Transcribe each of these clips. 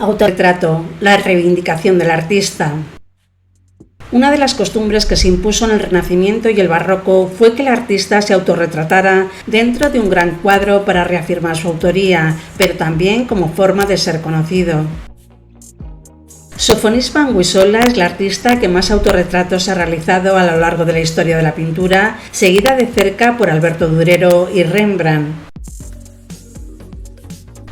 Autorretrato, la reivindicación del artista. Una de las costumbres que se impuso en el Renacimiento y el Barroco fue que el artista se autorretratara dentro de un gran cuadro para reafirmar su autoría, pero también como forma de ser conocido. Sofonis Panguisola es la artista que más autorretratos ha realizado a lo largo de la historia de la pintura, seguida de cerca por Alberto Durero y Rembrandt.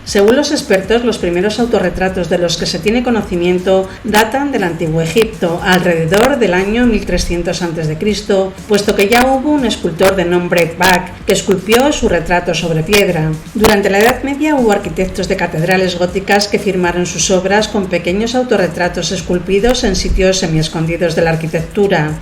Según los expertos, los primeros autorretratos de los que se tiene conocimiento datan del Antiguo Egipto, alrededor del año 1300 a.C., puesto que ya hubo un escultor de nombre Bach que esculpió su retrato sobre piedra. Durante la Edad Media hubo arquitectos de catedrales góticas que firmaron sus obras con pequeños autorretratos esculpidos en sitios semiescondidos de la arquitectura.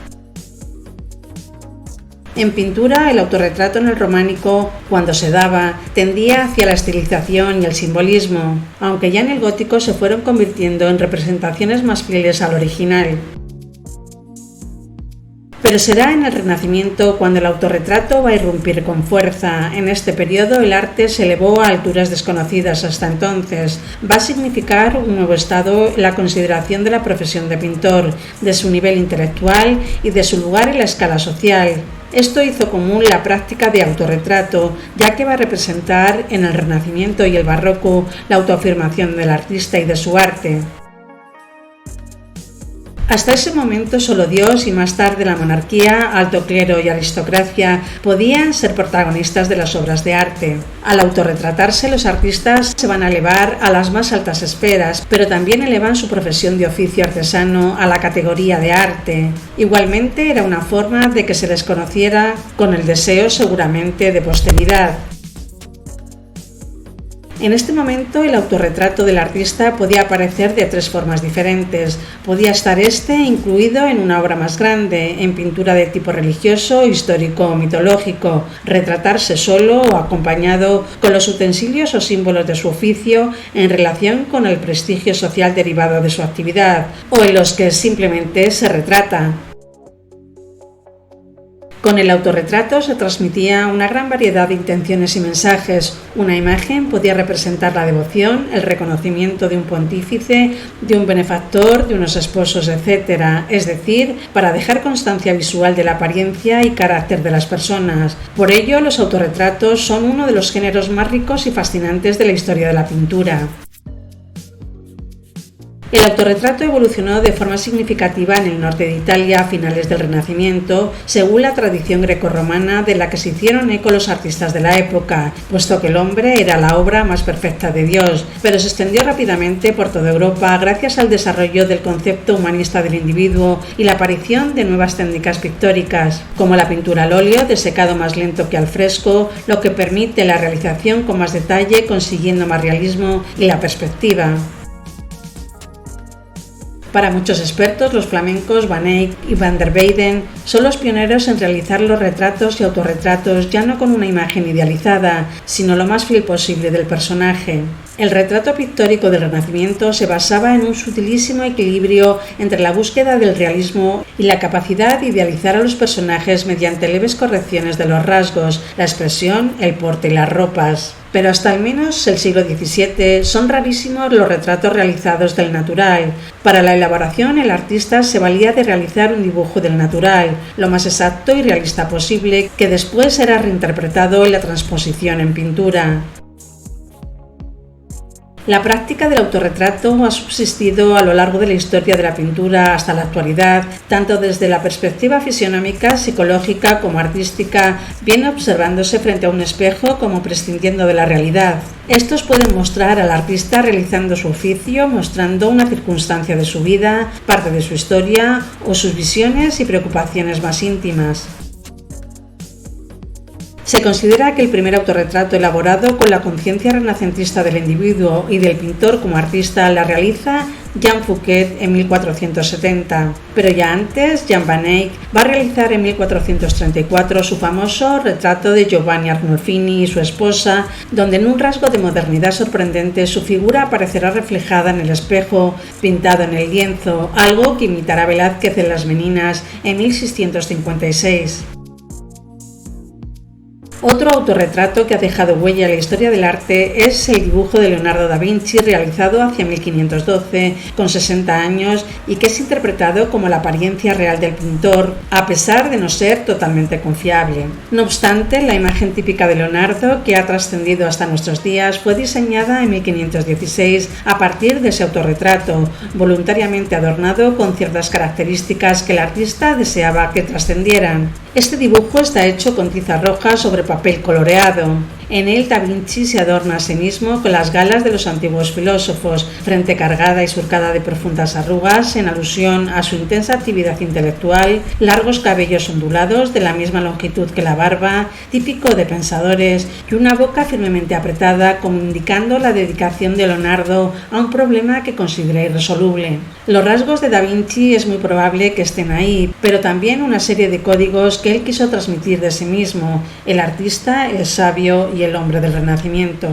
En pintura, el autorretrato en el románico, cuando se daba, tendía hacia la estilización y el simbolismo, aunque ya en el gótico se fueron convirtiendo en representaciones más fieles al original. Pero será en el Renacimiento cuando el autorretrato va a irrumpir con fuerza. En este periodo el arte se elevó a alturas desconocidas hasta entonces. Va a significar un nuevo estado en la consideración de la profesión de pintor, de su nivel intelectual y de su lugar en la escala social. Esto hizo común la práctica de autorretrato, ya que va a representar en el Renacimiento y el Barroco la autoafirmación del artista y de su arte. Hasta ese momento solo Dios y más tarde la monarquía, alto clero y aristocracia podían ser protagonistas de las obras de arte. Al autorretratarse, los artistas se van a elevar a las más altas esferas, pero también elevan su profesión de oficio artesano a la categoría de arte. Igualmente era una forma de que se les conociera con el deseo seguramente de posteridad. En este momento el autorretrato del artista podía aparecer de tres formas diferentes. Podía estar incluido en una obra más grande, en pintura de tipo religioso, histórico o mitológico, retratarse solo o acompañado con los utensilios o símbolos de su oficio en relación con el prestigio social derivado de su actividad, o en los que simplemente se retrata. Con el autorretrato se transmitía una gran variedad de intenciones y mensajes. Una imagen podía representar la devoción, el reconocimiento de un pontífice, de un benefactor, de unos esposos, etc. Es decir, para dejar constancia visual de la apariencia y carácter de las personas. Por ello, los autorretratos son uno de los géneros más ricos y fascinantes de la historia de la pintura. El autorretrato evolucionó de forma significativa en el norte de Italia a finales del Renacimiento, según la tradición grecorromana de la que se hicieron eco los artistas de la época, puesto que el hombre era la obra más perfecta de Dios, pero se extendió rápidamente por toda Europa gracias al desarrollo del concepto humanista del individuo y la aparición de nuevas técnicas pictóricas, como la pintura al óleo de secado más lento que al fresco, lo que permite la realización con más detalle, consiguiendo más realismo y la perspectiva. Para muchos expertos, los flamencos Van Eyck y Van der Weyden son los pioneros en realizar los retratos y autorretratos ya no con una imagen idealizada, sino lo más fiel posible del personaje. El retrato pictórico del Renacimiento se basaba en un sutilísimo equilibrio entre la búsqueda del realismo y la capacidad de idealizar a los personajes mediante leves correcciones de los rasgos, la expresión, el porte y las ropas. Pero hasta al menos el siglo XVII son rarísimos los retratos realizados del natural. Para la elaboración, el artista se valía de realizar un dibujo del natural, lo más exacto y realista posible, que después era reinterpretado en la transposición en pintura. La práctica del autorretrato ha subsistido a lo largo de la historia de la pintura hasta la actualidad, tanto desde la perspectiva fisionómica, psicológica como artística, bien observándose frente a un espejo como prescindiendo de la realidad. Estos pueden mostrar al artista realizando su oficio, mostrando una circunstancia de su vida, parte de su historia o sus visiones y preocupaciones más íntimas. Se considera que el primer autorretrato elaborado con la conciencia renacentista del individuo y del pintor como artista la realiza Jean Fouquet en 1470, pero ya antes Jan Van Eyck va a realizar en 1434 su famoso retrato de Giovanni Arnolfini y su esposa, donde en un rasgo de modernidad sorprendente su figura aparecerá reflejada en el espejo pintado en el lienzo, algo que imitará Velázquez en Las Meninas en 1656. Otro autorretrato que ha dejado huella en la historia del arte es el dibujo de Leonardo da Vinci realizado hacia 1512 con 60 años y que es interpretado como la apariencia real del pintor, a pesar de no ser totalmente confiable. No obstante, la imagen típica de Leonardo, que ha trascendido hasta nuestros días, fue diseñada en 1516 a partir de ese autorretrato, voluntariamente adornado con ciertas características que el artista deseaba que trascendieran. Este dibujo está hecho con tiza roja sobre papel coloreado. En él Da Vinci se adorna a sí mismo con las galas de los antiguos filósofos, frente cargada y surcada de profundas arrugas en alusión a su intensa actividad intelectual, largos cabellos ondulados de la misma longitud que la barba, típico de pensadores, y una boca firmemente apretada como indicando la dedicación de Leonardo a un problema que considera irresoluble. Los rasgos de Da Vinci es muy probable que estén ahí, pero también una serie de códigos que él quiso transmitir de sí mismo, el artista, el sabio y el hombre del Renacimiento.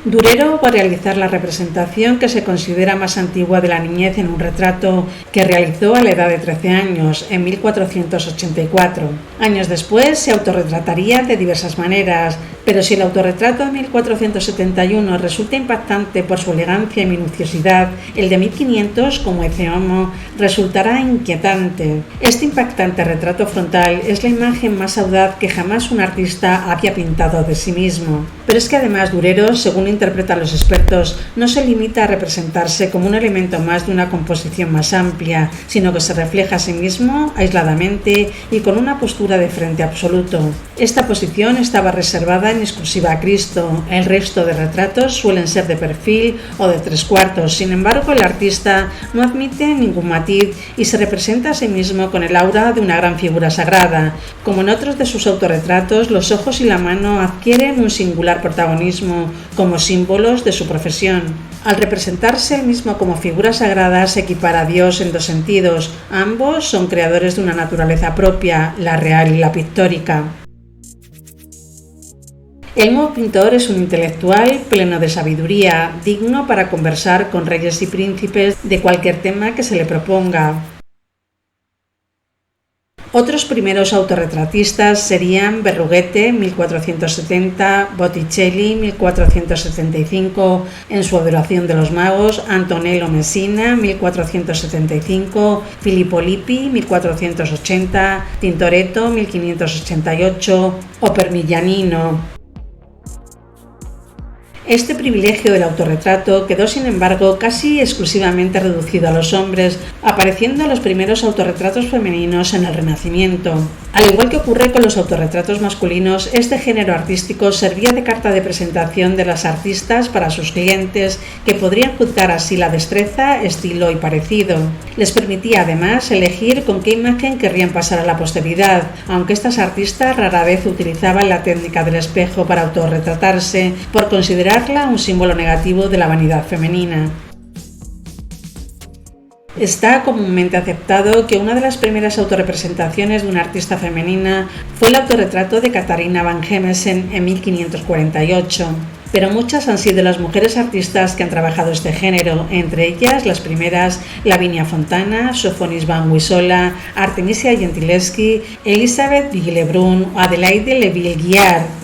Durero va a realizar la representación que se considera más antigua de la niñez en un retrato que realizó a la edad de 13 años, en 1484. Años después se autorretrataría de diversas maneras, pero si el autorretrato de 1471 resulta impactante por su elegancia y minuciosidad, el de 1500, como Ecce Homo, resultará inquietante. Este impactante retrato frontal es la imagen más audaz que jamás un artista había pintado de sí mismo. Pero es que además Durero, según interpretan los expertos, no se limita a representarse como un elemento más de una composición más amplia, sino que se refleja a sí mismo aisladamente y con una postura de frente absoluto. Esta posición estaba reservada en exclusiva a Cristo. El resto de retratos suelen ser de perfil o de 3/4. Sin embargo, el artista no admite ningún matiz y se representa a sí mismo con el aura de una gran figura sagrada. Como en otros de sus autorretratos, los ojos y la mano adquieren un singular protagonismo como símbolos de su profesión. Al representarse él mismo como figura sagrada, se equipara a Dios en dos sentidos. Ambos son creadores de una naturaleza propia, la real y la pictórica. El nuevo pintor es un intelectual pleno de sabiduría, digno para conversar con reyes y príncipes de cualquier tema que se le proponga. Otros primeros autorretratistas serían Berruguete, 1470, Botticelli, 1475, en su Adoración de los Magos, Antonello Messina, 1475, Filippo Lippi, 1480, Tintoretto, 1588 o Parmigianino. Este privilegio del autorretrato quedó, sin embargo, casi exclusivamente reducido a los hombres, apareciendo los primeros autorretratos femeninos en el Renacimiento. Al igual que ocurre con los autorretratos masculinos, este género artístico servía de carta de presentación de las artistas para sus clientes, que podrían juzgar así la destreza, estilo y parecido. Les permitía además elegir con qué imagen querrían pasar a la posteridad, aunque estas artistas rara vez utilizaban la técnica del espejo para autorretratarse, por considerarla un símbolo negativo de la vanidad femenina. Está comúnmente aceptado que una de las primeras autorrepresentaciones de una artista femenina fue el autorretrato de Katharina van Hemesen en 1548. Pero muchas han sido las mujeres artistas que han trabajado este género, entre ellas las primeras Lavinia Fontana, Sophonis van Wissola, Artemisia Gentileschi, Elisabeth Vigée-Lebrun o Adelaide Leville-Guiard.